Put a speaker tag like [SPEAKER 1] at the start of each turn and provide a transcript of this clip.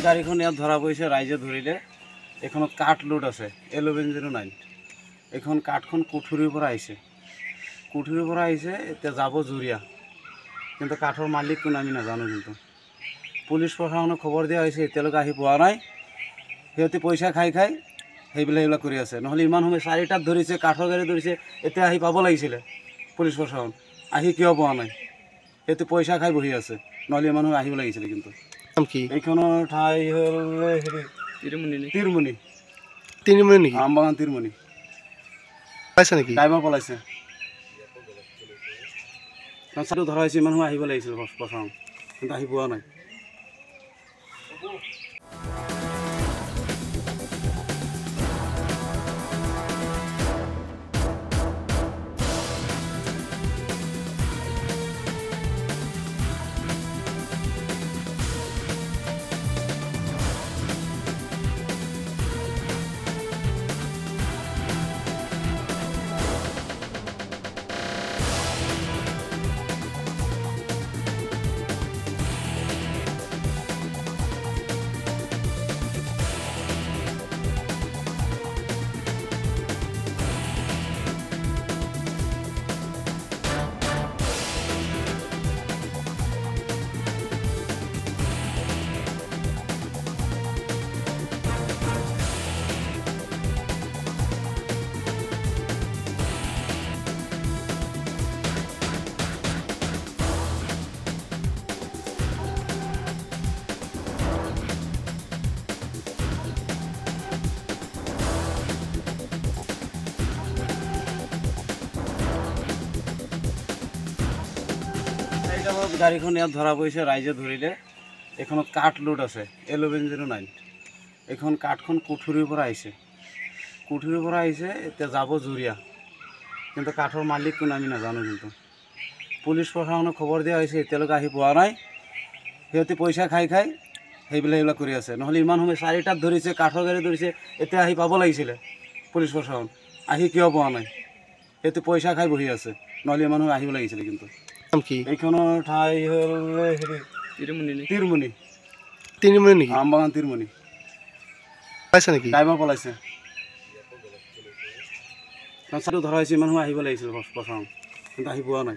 [SPEAKER 1] গাড়ীখন ইয়াত ধৰা পৰিছে, ৰাইজে ধৰিলে। এইখনত কাঠ লোড আছে 1109। এইখন কাঠখন কুঠুৰিৰ পৰা আহিছে, এতিয়া যাব জুৰিয়া, কিন্তু কাঠৰ মালিক কোন আমি নাজানো। কিন্তু পুলিচ প্ৰশাসনক খবৰ দিয়া হৈছে, এতিয়ালৈকে আহি পোৱা নাই। সিহঁতে পইচা খাই সেইবিলাক কৰি আছে। নহ'লে ইমান সময় 4টাত ধৰিছে, কাঠৰ গাড়ী ধৰিছে, এতিয়া আহি পাব লাগিছিলে পুলিচ প্ৰশাসন, আহি কিয় পোৱা নাই? সিহঁতে পইচা খাই বহি আছে, নহ'লে ইমান সময় আহিব লাগিছিলে। কিন্তু এইখনৰ ঠাই হ'ল তিৰমুনি নেকি? আমবাগান তিৰমুনি পাইছে নেকি? ড্ৰাইভাৰ পলাইছে, ধৰা হৈছে। ইমান সময় আহিব লাগিছিল প্ৰশাসন, কিন্তু আহি পোৱা নাই। গাড়ীখন ইয়াত ধৰা পৰিছে, ৰাইজে ধৰিলে। এইখনত কাঠ লোড আছে 1109। এইখন কাঠখন কুঠুৰিৰ পৰা আহিছে, এতিয়া যাব জুৰিয়া, কিন্তু কাঠৰ মালিক কোন আমি নাজানো। কিন্তু পুলিচ প্ৰশাসনক খবৰ দিয়া হৈছে, এতিয়ালৈকে আহি পোৱা নাই। সিহঁতে পইচা খাই সেইবিলাক কৰি আছে। নহ'লে ইমান সময় 4টাত ধৰিছে, কাঠৰ গাড়ী ধৰিছে, এতিয়া আহি পাব লাগিছিলে পুলিচ প্ৰশাসন, আহি কিয় পোৱা নাই? সিহঁতে পইচা খাই বহি আছে, নহ'লে ইমান সময় আহিব লাগিছিলে। কিন্তু এইখনৰ ঠাই হ'ল তিৰমুনি নেকি? আমবাগান তিৰমুনি পাইছে নেকি? ড্ৰাইভাৰ পলাইছে, ধৰা হৈছে। ইমান সময় আহিব লাগিছিল প্ৰশাসন, কিন্তু আহি পোৱা নাই।